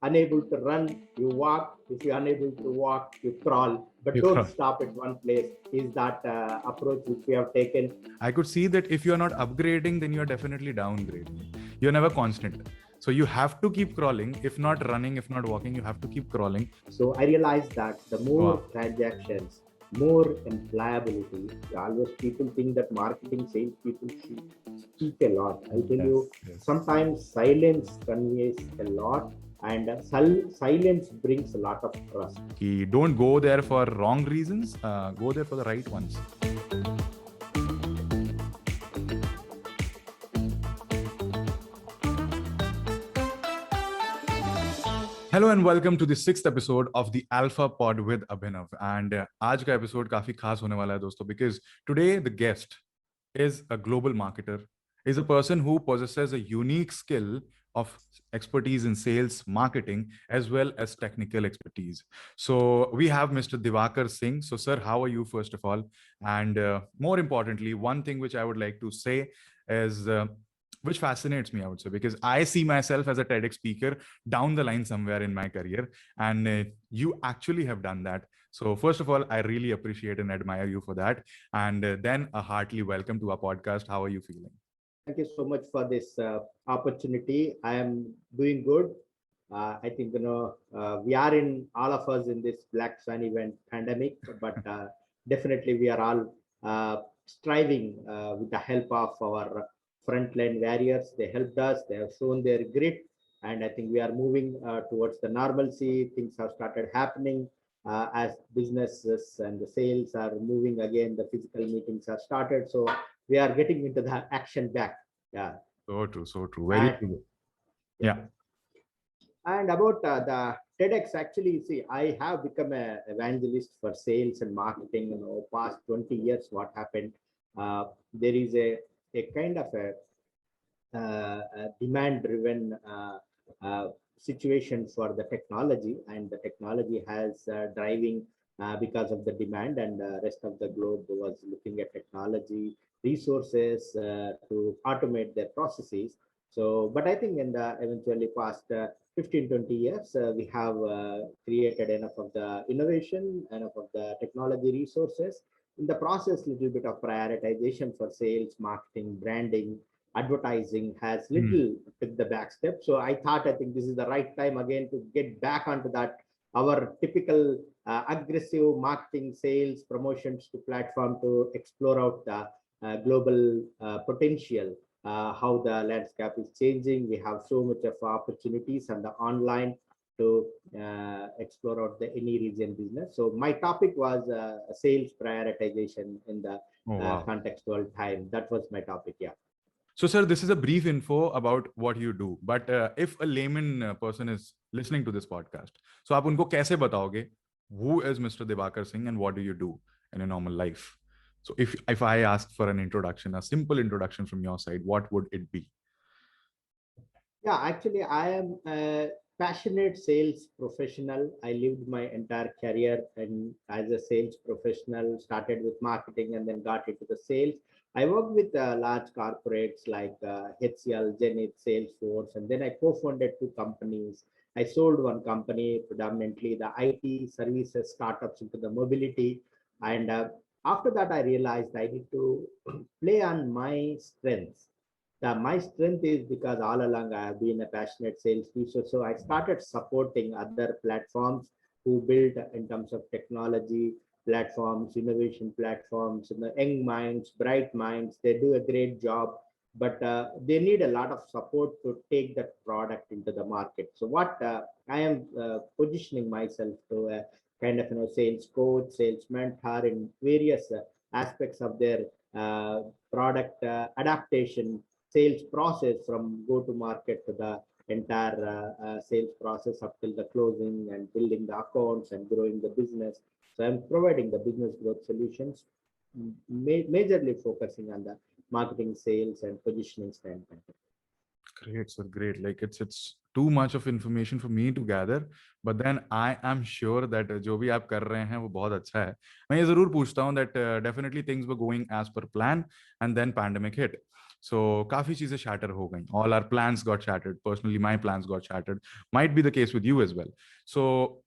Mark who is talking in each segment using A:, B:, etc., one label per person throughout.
A: unable to run, you walk. If you're unable to walk, you crawl. But
B: You
A: don't
B: crawl.
A: stop at one place. Is that approach which we have taken?
B: I could see that if you're not upgrading, then you're definitely downgrading. You're never constant. So you have to keep crawling. If not running, if not walking, you have to keep crawling.
A: So I realized that the more
B: Wow.
A: transactions, more employability. Always people think that marketing sales people speak a lot. I'll tell you, sometimes silence conveys a lot, and silence brings a lot of trust.
B: Don't go there for wrong reasons. Go there for the right ones. Hello and welcome to the 6th episode of the Alpha Pod with Abhinav. And आज का episode काफी खास होने वाला है दोस्तों, because today the guest is a global marketer, is a person who possesses a unique skill of expertise in sales, marketing, as well as technical expertise. So we have Mr. Diwakar Singh. So sir, how are you first of all? And more importantly, one thing which I would like to say is which fascinates me, I would say, because I see myself as a TEDx speaker down the line somewhere in my career, and you actually have done that. So first of all, I really appreciate and admire you for that. And then a heartily welcome to our podcast. How are you feeling?
A: Thank you so much for this opportunity. I am doing good. I think we are in all of us in this Black Swan event pandemic, but definitely we are all striving with the help of our frontline warriors. They helped us. They have shown their grit, and I think we are moving towards the normalcy. Things have started happening as businesses and the sales are moving again. The physical meetings are started, so we are getting into the action back. Yeah.
B: So true. So true. Very true. Yeah.
A: And about the TEDx, actually, see, I have become an evangelist for sales and marketing. Past 20 years, what happened? There is a kind of a demand-driven situation for the technology, and the technology has driving because of the demand, and the rest of the globe was looking at technology resources to automate their processes. So, but I think in the eventually past 15, 20 years, we have created enough of the innovation, enough of the technology resources. In the process, little bit of prioritization for sales, marketing, branding, advertising has little took the back step. So I think this is the right time again to get back onto that, our typical aggressive marketing, sales, promotions to platform to explore out the global potential, how the landscape is changing. We have so much of opportunities and the online to explore out the any region business. So my topic was sales prioritization in the contextual time. That was my topic. Yeah.
B: So, sir, this is a brief info about what you do. But if a layman person is listening to this podcast, so आप उनको कैसे बताओगे who is Mr. Diwakar Singh and what do you do in a normal life? So, if I ask for an introduction, a simple introduction from your side, what would it be?
A: Yeah, actually, I am a passionate sales professional. I lived my entire career and as a sales professional, started with marketing and then got into the sales. I worked with large corporates like HCL, Zenith, Salesforce, and then I co-founded two companies. I sold one company, predominantly the IT services startups into the mobility. And after that, I realized I need to play on my strengths. My strength is because all along I have been a passionate sales teacher. So I started supporting other platforms who build in terms of technology platforms, innovation platforms, young minds, bright minds. They do a great job, but they need a lot of support to take that product into the market. So what I am positioning myself to a kind of sales coach, sales mentor in various aspects of their product adaptation, sales process from go to market to the entire sales process up till the closing and building the accounts and growing the business. So I'm providing the business growth solutions, majorly focusing on the marketing, sales, and positioning standpoint.
B: Great, sir. Great. Like it's too much of information for me to gather, but then I am sure that जो भी आप कर रहे हैं वो बहुत अच्छा है. मैं ये जरूर पूछता हूँ that definitely things were going as per plan, and then pandemic hit. So काफी चीजें shatter हो गई. All our plans got shattered. Personally, my plans got shattered. Might be the case with you as well. So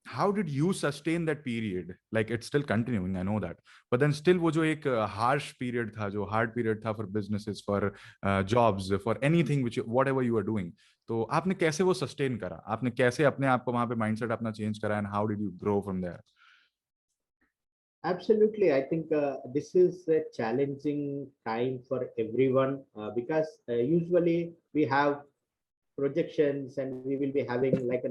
B: how did you sustain that period? Like it's still continuing, I know that. But then still वो जो एक harsh period था, जो hard period था for businesses, for jobs, for anything which whatever you are doing. तो आपने कैसे वो sustain करा? आपने कैसे अपने आप को वहाँ पे mindset अपना change करा, and how did you grow from there?
A: Absolutely. I think this is a challenging time for everyone because usually we have projections and we will be having like,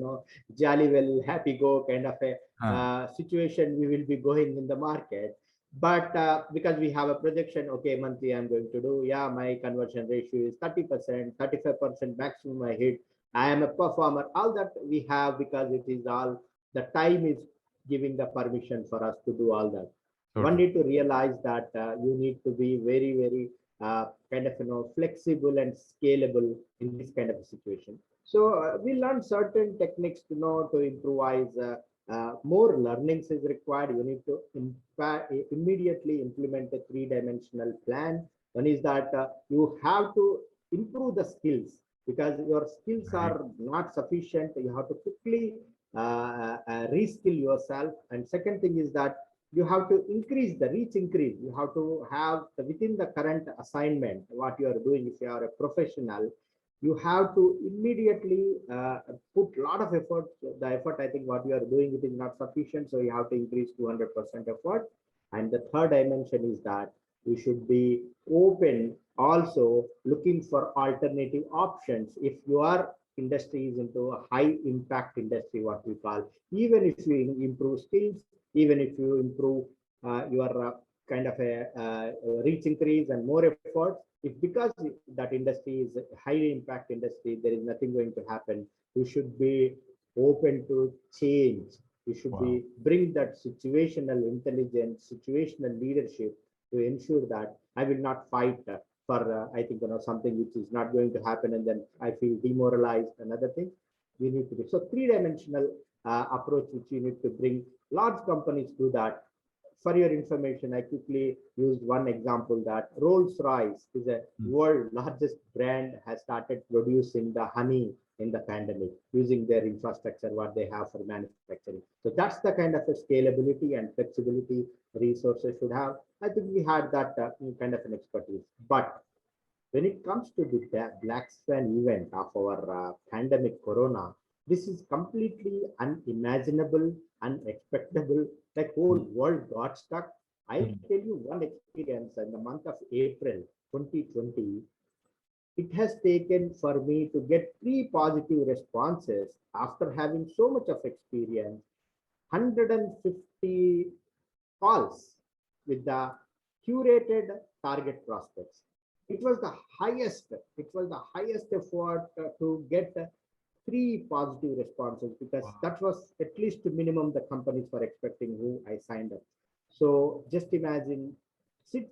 A: jolly well, happy go kind of a
B: हाँ.
A: situation we will be going in the market. But because we have a projection, okay, monthly I'm going to do, yeah, my conversion ratio is 30%, 35% maximum I hit. I am a performer. All that we have because it is all the time is giving the permission for us to do all that. One
B: Totally.
A: need to realize that you need to be very, very kind of flexible and scalable in this kind of a situation. So we learn certain techniques to know to improvise. More learnings is required. You need to immediately implement a three-dimensional plan. One is that you have to improve the skills because your skills
B: Right.
A: are not sufficient. You have to quickly reskill yourself. And second thing is that you have to increase the reach increase. You have to have within the current assignment, what you are doing. If you are a professional, you have to immediately put a lot of effort. The effort, I think what you are doing, it is not sufficient. So you have to increase 200% effort. And the third dimension is that you should be open, also looking for alternative options. If your industry is into a high impact industry, what we call, even if you improve skills, even if you improve your kind of a reach increase and more efforts, if because that industry is a highly impact industry, there is nothing going to happen. You should be open to change. You should
B: Wow.
A: be bring that situational intelligence, situational leadership to ensure that I will not fight for I think something which is not going to happen, and then I feel demoralized. Another thing you need to be so three-dimensional approach which you need to bring. Large companies do that. For your information, I quickly used one example that Rolls-Royce is a world largest brand, has started producing the honey in the pandemic using their infrastructure, what they have for manufacturing. So that's the kind of a scalability and flexibility resources should have. I think we had that kind of an expertise. But when it comes to the Black Swan event of our pandemic corona, this is completely unimaginable, unexpectable. Like whole world got stuck. I'll tell you one experience in the month of April 2020. It has taken for me to get 3 positive responses after having so much of experience, 150 calls with the curated target prospects. It was the highest, effort to get 3 positive responses because that was at least the minimum the companies were expecting who I signed up. So just imagine, sit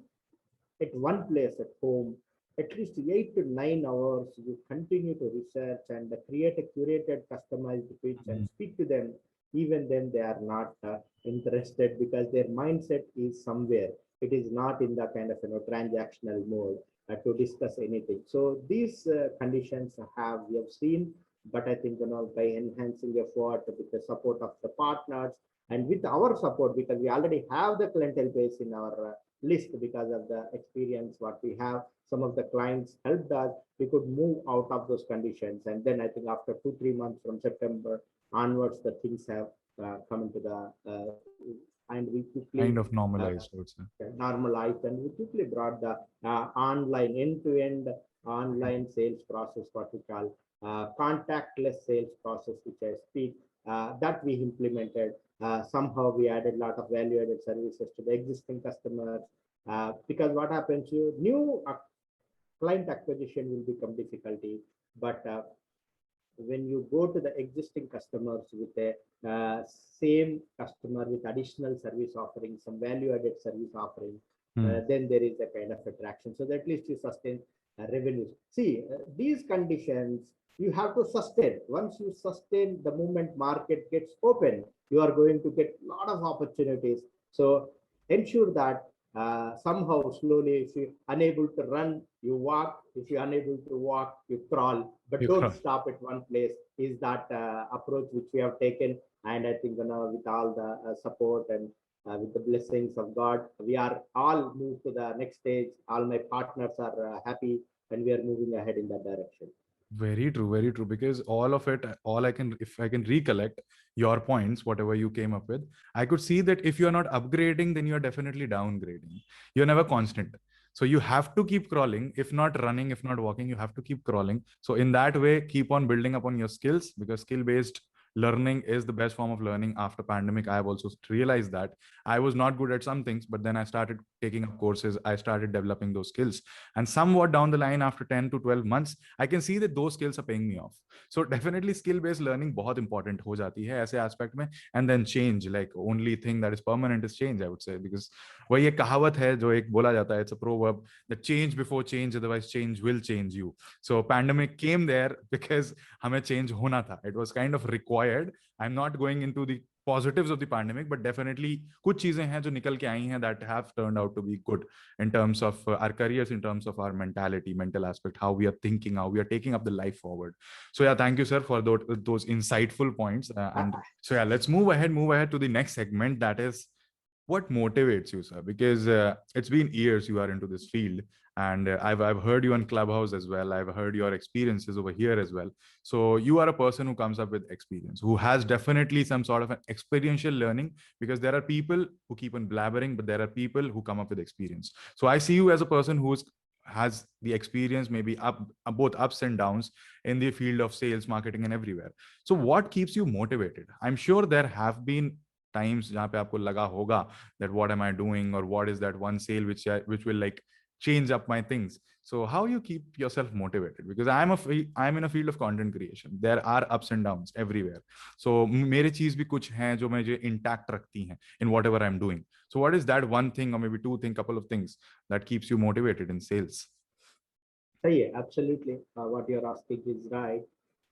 A: at one place at home, at least 8 to 9 hours, you continue to research and create a curated, customized pitch and speak to them. Even then, they are not interested because their mindset is somewhere. It is not in the kind of transactional mode to discuss anything. So these conditions we have seen, but I think by enhancing effort with the support of the partners and with our support, because we already have the clientele base in our list because of the experience what we have. Some of the clients helped us. We could move out of those conditions, and then I think after 2-3 months from September onwards, the things have come into the and we quickly
B: Kind of normalized, I would say.
A: normalized, and we quickly brought the online end-to-end online sales process, what we call contactless sales process, which I speak, that we implemented. Somehow we added a lot of value-added services to the existing customers because what happens, you new client acquisition will become difficulty, but when you go to the existing customers with a same customer with additional service offering, some value-added service offering, then there is a kind of attraction. So that at least you sustain revenues. See, these conditions you have to sustain. Once you sustain, the moment market gets open, you are going to get a lot of opportunities. So ensure that somehow slowly, if you're unable to run, you walk. If you're unable to walk, you crawl. But
B: You
A: don't
B: cry.
A: stop at one place. Is that approach which we have taken? And I think with all the support and with the blessings of God, we are all moved to the next stage. All my partners are happy, and we are moving ahead in that direction.
B: Very true, very true. Because all of it, all I can, if I can recollect your points, whatever you came up with, I could see that if you're not upgrading, then you're definitely downgrading. You're never constant. So you have to keep crawling. If not running, if not walking, you have to keep crawling. So in that way, keep on building upon your skills, because skill-based learning is the best form of learning after pandemic. I have also realized that I was not good at some things, but then I started taking up courses. I started developing those skills, and somewhat down the line, after 10 to 12 months, I can see that those skills are paying me off. So definitely skill based learning बहुत important हो जाती है ऐसे aspect में. And then change, like only thing that is permanent is change, I would say, because वही एक कहावत है जो एक बोला जाता है, it's a proverb that change before change, otherwise change will change you. So pandemic came there because हमें change होना था. It was kind of required. I'm not going into the positives of the pandemic, but definitely कुछ चीजें हैं जो निकल के आई हैं that have turned out to be good in terms of our careers, in terms of our mentality, mental aspect, how we are thinking, how we are taking up the life forward. So yeah, thank you, sir, for those insightful points. And so yeah, let's move ahead to the next segment, that is what motivates you, sir? Because it's been years you are into this field, and I've heard you on Clubhouse as well. I've heard your experiences over here as well. So you are a person who comes up with experience, who has definitely some sort of an experiential learning, because there are people who keep on blabbering, but there are people who come up with experience. So I see you as a person who's has the experience, maybe both ups and downs in the field of sales, marketing, and everywhere. So what keeps you motivated? I'm sure there have been times जहाँ पे आपको लगा होगा that what am I doing, or what is that one sale which will like change up my things. So how you keep yourself motivated? Because I'm in a field of content creation. There are ups and downs everywhere. So मेरे चीज भी कुछ हैं जो मुझे intact रखती हैं in whatever I'm doing. So what is that one thing, or maybe two thing, couple of things that keeps you motivated in sales?
A: So yeah, absolutely. What you're asking is right.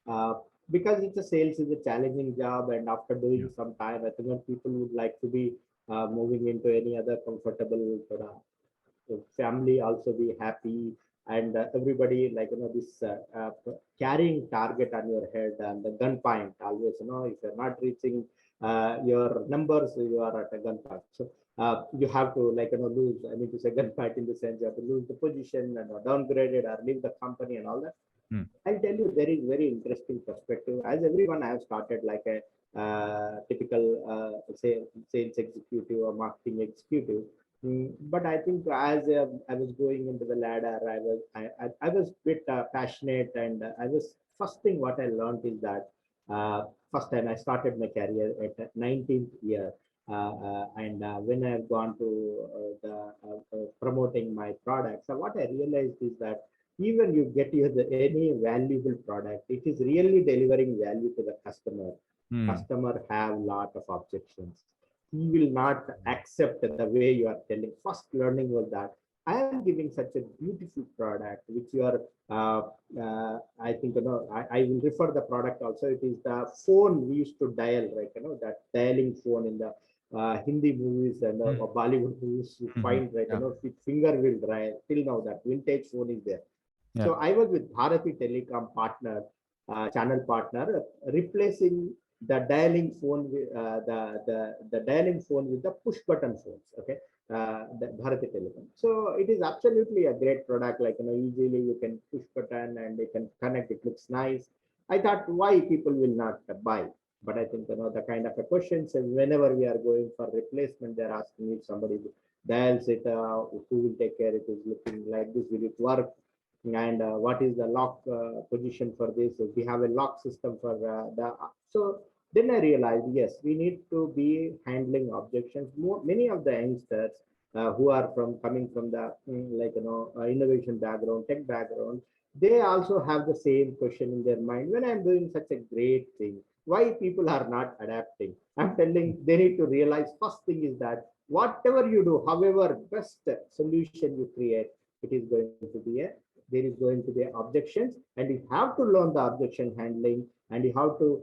A: Uh, because it's a sales is a challenging job, and after
B: Yeah.
A: doing some time, I think that people would like to be moving into any other comfortable family, also be happy, and everybody like this carrying target on your head and the gunpoint always. If you're not reaching your numbers, you are at a gunpoint. So you have to lose. I mean to say gunpoint in the sense you have to lose the position and or downgrade it or leave the company and all that.
B: Hmm.
A: I'll tell you very, very interesting perspective. As everyone, I have started like a typical sales executive or marketing executive. But I think as I was going into the ladder, I was bit passionate, and I was first thing what I learned is that first time I started my career at 19th year. And when I've gone to the promoting my products, so what I realized is that even you get any valuable product, it is really delivering value to the customer.
B: Hmm.
A: Customer have lot of objections. He will not accept the way you are telling. First learning was that I am giving such a beautiful product, which you are, I think, I will refer the product also. It is the phone we used to dial, right? That dialing phone in the Hindi movies and Bollywood movies, you find, right?
B: Yeah.
A: With finger will drive. Till now, that vintage phone is there.
B: Yeah.
A: So I was with Bharati Telecom partner, channel partner, replacing the dialing phone with the dialing phone with the push button phones. Okay, the Bharati Telecom. So it is absolutely a great product. Like easily you can push button and you can connect. It looks nice. I thought why people will not buy. But I think the kind of a questions, and whenever we are going for replacement, they're asking if somebody dials it, who will take care? It is looking like this. Will it work? And what is the lock position for this? If we have a lock system for so then I realized, yes, we need to be handling objections. Many of the youngsters who are coming from the innovation background, tech background, they also have the same question in their mind. When I'm doing such a great thing, why people are not adapting? I'm telling they need to realize first thing is that whatever you do, however best solution you create, it is going to be there is going to be objections, and you have to learn the objection handling, and you have to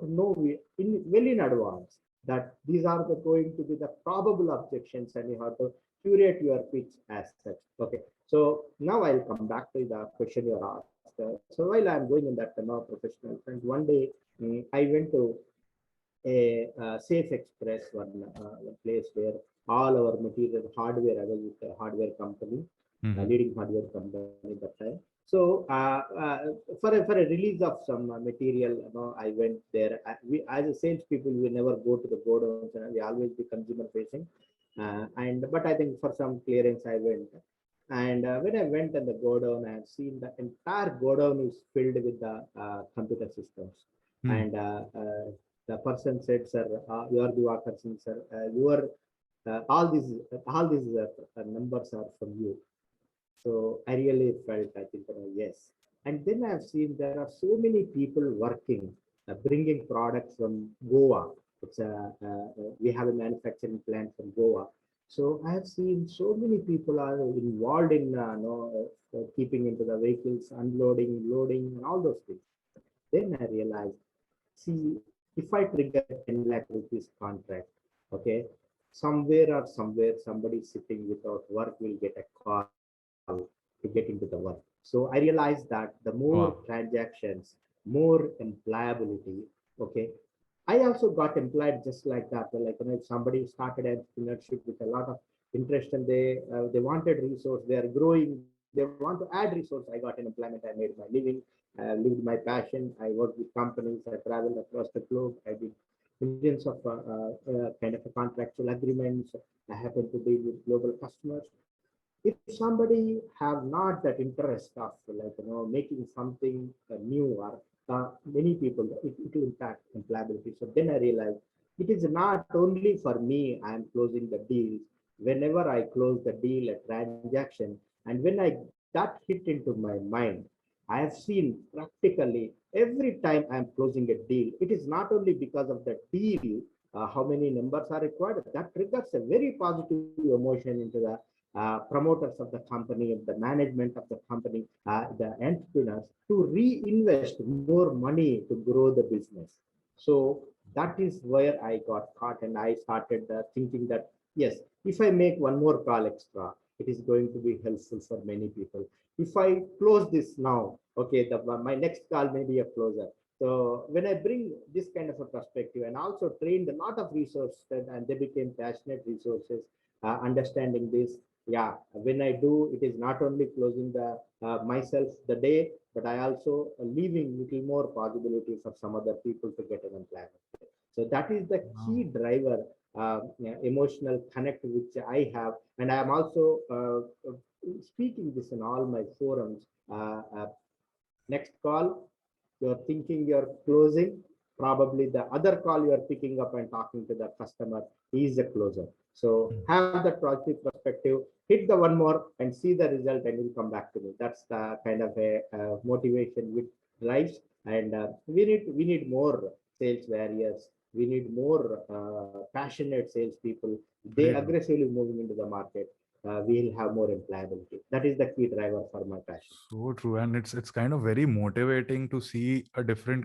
A: know well in advance. that these are the going to be the probable objections, and you have to curate your pitch as such. Okay, so now I'll come back to the question you asked. So while I'm going in that professional front, one day I went to a Safe Express, one place where all our material hardware, I was with a hardware company, leading hardware company that time. So for a release of some material, I went there. We as a salespeople, we never go to the godowns, and we always be consumer facing. And but I think for some clearance, I went. And when I went in the godown, I have seen the entire godown is filled with the computer systems. And the person said, "Sir, you are Diwakar Singh, sir. Your all these numbers are from you." So I really felt, I think, yes. And then I've seen there are so many people working, bringing products from Goa. We have a manufacturing plant from Goa. So I have seen so many people are involved in keeping into the vehicles, unloading, loading, and all those things. Then I realized, see, if I trigger a 10 lakh rupees contract, okay, somewhere somebody sitting without work will get a call to get into the work. So I realized that the more transactions, more employability. Okay, I also got employed just like that. Like, if somebody started entrepreneurship with a lot of interest, and they wanted resource, they are growing, they want to add resource. I got an employment. I made my living, lived my passion. I worked with companies. I traveled across the globe. I did millions of kind of a contractual agreements. I happen to deal with global customers. If somebody have not that interest of, like, making something new, or many people, it will impact employability. So then I realized it is not only for me. I am closing the deals. Whenever I close the deal, a transaction, and when I that hit into my mind, I have seen practically every time I am closing a deal, it is not only because of the deal, how many numbers are required. That triggers a very positive emotion into the promoters of the company, of the management of the company, the entrepreneurs, to reinvest more money to grow the business. So that is where I got caught, and I started thinking that, yes, if I make one more call extra, it is going to be helpful for many people. If I close this now, okay, my next call may be a closer. So when I bring this kind of a perspective, and also trained a lot of resources, and they became passionate resources, understanding this, yeah, when I do, it is not only closing the myself the day, but I also leaving little more possibility for some other people to get an employment. So that is the key driver, emotional connect which I have, and I am also speaking this in all my forums. Next call, you're thinking you're closing, probably the other call you're picking up and talking to the customer is a closer. So have that positive perspective, hit the one more and see the result, and you'll come back to me. That's the kind of a motivation which drives. And we need more sales warriors. We need more passionate salespeople. They
B: Great.
A: aggressively moving into the market. We'll have more employability. That is the key driver for my passion.
B: So true, and it's kind of very motivating to see a different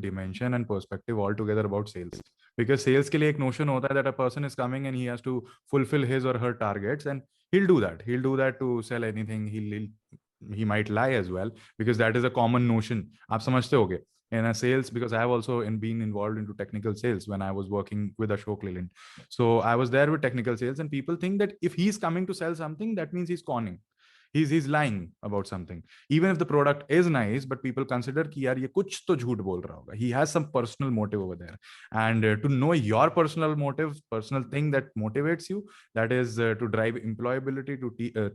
B: dimension and perspective altogether about sales. Because sales के लिए एक notion होता है that a person is coming and he has to fulfill his or her targets, and he'll do that. He'll do that to sell anything. He might lie as well, because that is a common notion. आप समझते होगे in a sales, because I have also been involved into technical sales when I was working with Ashok Leyland. So I was there with technical sales, and people think that if he's coming to sell something, that means he's conning. He's lying about something, even if the product is nice, but people consider कि यार ये कुछ तो झूठ बोल रहा होगा. He has some personal motive over there. And to know your personal motive, personal thing that motivates you, that is to drive employability,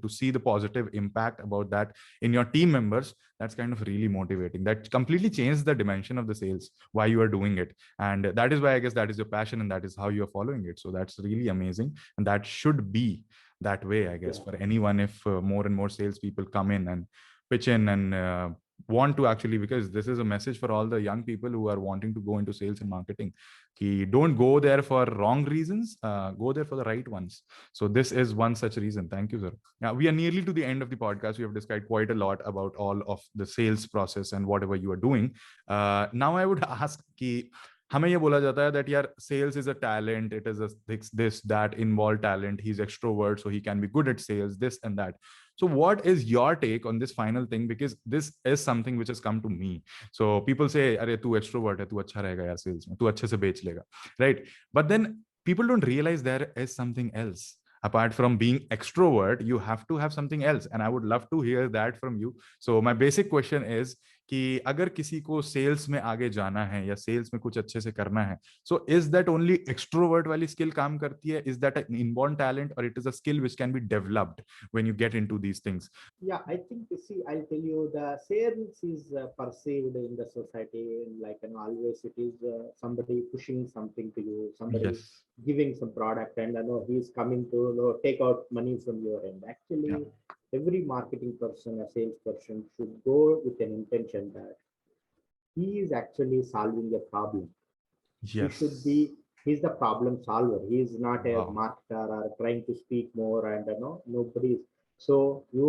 B: to see the positive impact about that in your team members, that's kind of really motivating. That completely changes the dimension of the sales, why you are doing it. And that is why I guess that is your passion, and that is how you're following it. So that's really amazing, and that should be that way, I guess, for anyone. If more and more salespeople come in and pitch in and want to actually, because this is a message for all the young people who are wanting to go into sales and marketing. Don't go there for wrong reasons, go there for the right ones. So this is one such reason. Thank you, sir. Now we are nearly to the end of the podcast. We have described quite a lot about all of the sales process and whatever you are doing. Now I would ask, हमें ये बोला जाता है that यार sales is a talent, it is a this that involved talent, he's extrovert so he can be good at sales, this and that. So what is your take on this final thing, because this is something which has come to me. So people say अरे तू extrovert है, तू अच्छा रहेगा यार sales में, तू अच्छे से बेच लेगा, right? But then people don't realize there is something else. Apart from being extrovert, you have to have something else, and I would love to hear that from you. So my basic question is कि अगर किसी को sales में आगे जाना है या sales में कुछ अच्छे से करना है, so is that only extrovert वाली स्किल काम करती है, is that an inborn talent, और it is a skill which can be developed when you get into these things?
A: Yeah, I think, see, I'll tell you, the sales is perceived in the society like, always it is somebody pushing something to you, somebody
B: Yes.
A: giving some product, and he's coming to take out money from your end.
B: Yeah.
A: Actually, every marketing person, a salesperson should go with an intention that he is actually solving a problem. He should
B: Yes.
A: be, he's the problem solver. He is not a
B: Wow.
A: marketer or trying to speak more, and nobody is. So you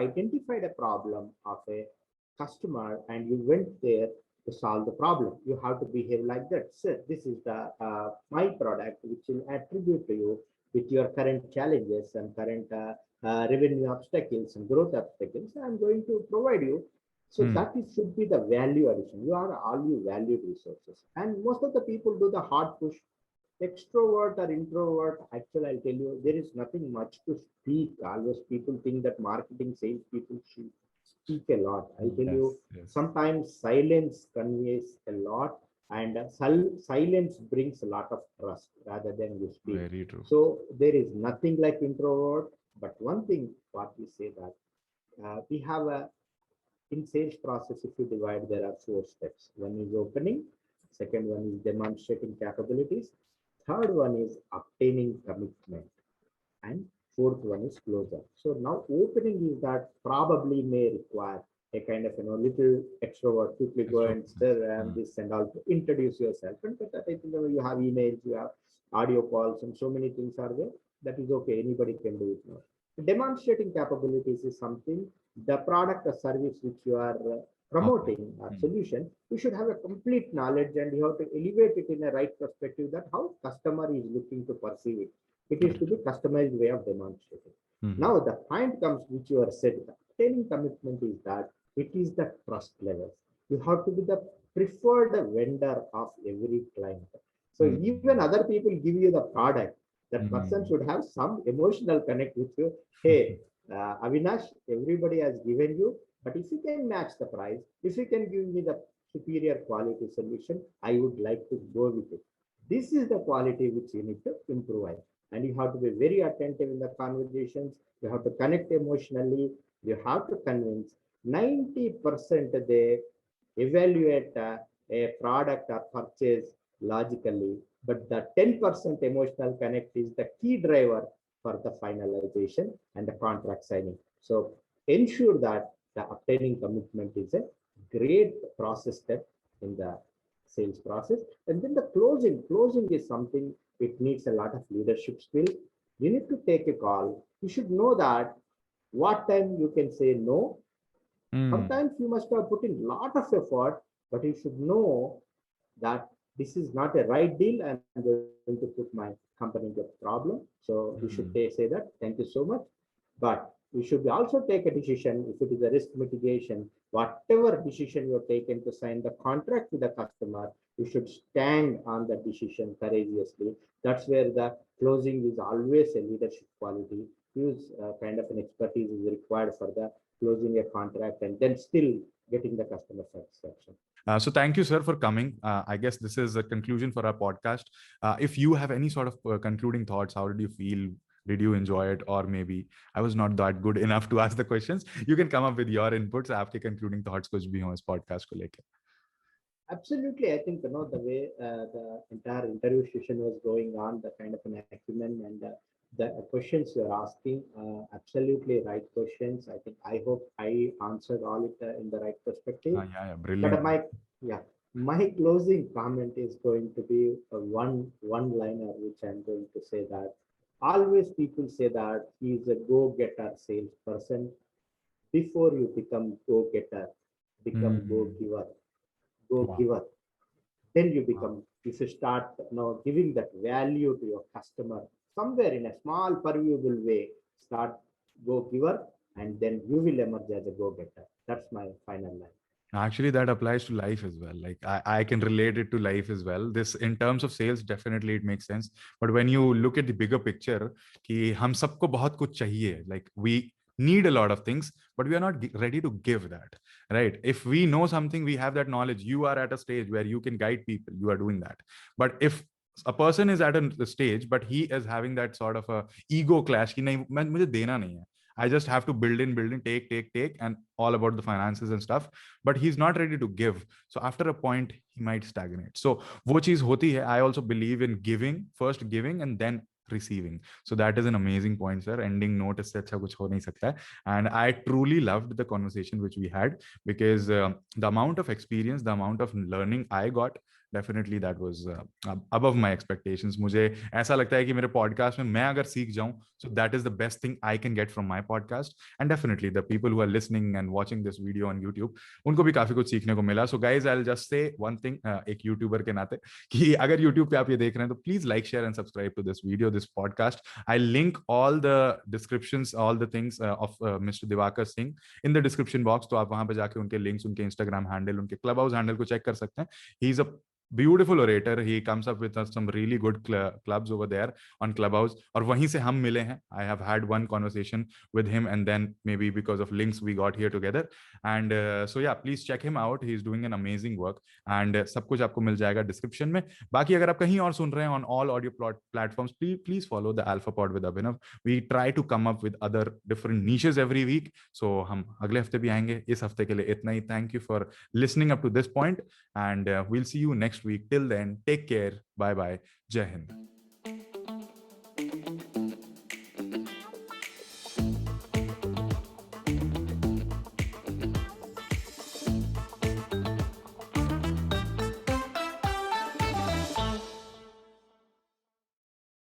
A: identified a problem of a customer and you went there to solve the problem. You have to behave like that. So this is the my product which will attribute to you with your current challenges and current revenue obstacles and growth obstacles. I'm going to provide you, so
B: Hmm.
A: that is, should be the value addition. You are all you valued resources. And most of the people do the hard push. Extrovert or introvert, actually, I'll tell you, there is nothing much to speak. Always people think that marketing sales people should speak a lot. I'll tell
B: Yes.
A: you,
B: Yes.
A: sometimes silence conveys a lot, and silence brings a lot of trust rather than you speak.
B: Very true.
A: So there is nothing like introvert. But one thing, what we say that we have a in sales process, if you divide, there are four steps. One is opening, second one is demonstrating capabilities, third one is obtaining commitment, and fourth one is closure. So now opening is that probably may require a kind of little extrovert, quickly go and stir and this and all to introduce yourself. And but I think you have emails, you have audio calls, and so many things are there. That is okay. Anybody can do it now. Demonstrating capabilities is something, the product or service which you are promoting or solution, you should have a complete knowledge and you have to elevate it in a right perspective that how customer is looking to perceive it. It is to be customized way of demonstrating. Now the point comes which you are said, the obtaining commitment is that it is the trust level. You have to be the preferred vendor of every client. So even other people give you the product, that person should have some emotional connect with you. Hey, Avinash, everybody has given you, but if you can match the price, if you can give me the superior quality solution, I would like to go with it. This is the quality which you need to improve. And you have to be very attentive in the conversations. You have to connect emotionally. You have to convince. 90% they evaluate a product or purchase logically, but the 10% emotional connect is the key driver for the finalization and the contract signing. So ensure that the obtaining commitment is a great process step in the sales process. And then the closing is something, it needs a lot of leadership skill. You need to take a call. You should know that what time you can say no. Sometimes you must have put in a lot of effort, but you should know that this is not a right deal. I'm going to put my company into a problem. So you should say that, thank you so much. But you should also take a decision if it is a risk mitigation. Whatever decision you're taken to sign the contract with the customer, you should stand on the decision courageously. That's where the closing is always a leadership quality. Use kind of an expertise is required for the closing a contract and then still getting the customer satisfaction.
B: So thank you, sir, for coming. I guess this is a conclusion for our podcast. If you have any sort of concluding thoughts, how did you feel? Did you enjoy it? Or maybe I was not that good enough to ask the questions. You can come up with your inputs. आपके concluding thoughts कुछ भी हो इस podcast को लेके.
A: Absolutely. I think, the way the entire interview session was going on, the kind of an acumen and the questions you're asking, absolutely right questions. I think, I hope I answered all it in the right perspective.
B: Yeah,
A: But
B: brilliant.
A: my closing comment is going to be a one-liner, which I'm going to say that always people say that he is a go-getter salesperson. Before you become go-getter, become go-giver. Go-giver. Then you
B: Wow.
A: become, if you start giving that value to your customer somewhere in a small permeable way, start go giver, and then you will emerge as a go getter. That's my final line.
B: Actually, that applies to life as well. Like I can relate it to life as well. This in terms of sales, definitely it makes sense. But when you look at the bigger picture, कि हम सबको बहुत कुछ चाहिए. Like we need a lot of things, but we are not ready to give that, right? If we know something, we have that knowledge. You are at a stage where you can guide people. You are doing that. But if a person is at a stage, but he is having that sort of a ego clash कि नहीं मुझे देना नहीं है. I just have to build in, take, and all about the finances and stuff. But he's not ready to give. So after a point, he might stagnate. So wo cheez hoti hai. I also believe in giving, first giving and then receiving. So that is an amazing point, sir. Ending note is acha kuch ho nahi sakta hai. And I truly loved the conversation which we had, because the amount of experience, the amount of learning I got, definitely that was above my expectations. मुझे ऐसा लगता है कि मेरे podcast में मैं अगर सीख जाऊं, so that is the best thing I can get from my podcast. And definitely the people who are listening and watching this video on YouTube, उनको भी काफी कुछ सीखने को मिला. So guys, I'll just say one thing, एक YouTuber के नाते, कि अगर YouTube पे आप ये देख रहे हैं तो please like, share and subscribe to this video, this podcast. I'll link all the descriptions, all the things of Mr. Diwakar Singh in the description box. तो आप वहां पे जाके उनके links, उनके Instagram handle, उनके Clubhouse handle को check कर सकते हैं. He's a beautiful orator. He comes up with some really good clubs over there on Clubhouse. और वहीं से हम मिले हैं. I have had one conversation with him, and then maybe because of links we got here together. And so yeah, please check him out. He's doing an amazing work. And सब कुछ आपको मिल जाएगा description में. बाकी अगर आप कहीं और सुन रहे हैं on all audio platforms, please follow the Alpha Pod with Abhinav. We try to come up with other different niches every week. So हम अगले हफ्ते भी आएंगे. इस हफ्ते के लिए इतना ही. Thank you for listening up to this point, and we'll see you next week. Till then, take care. Bye bye. Jai Hind.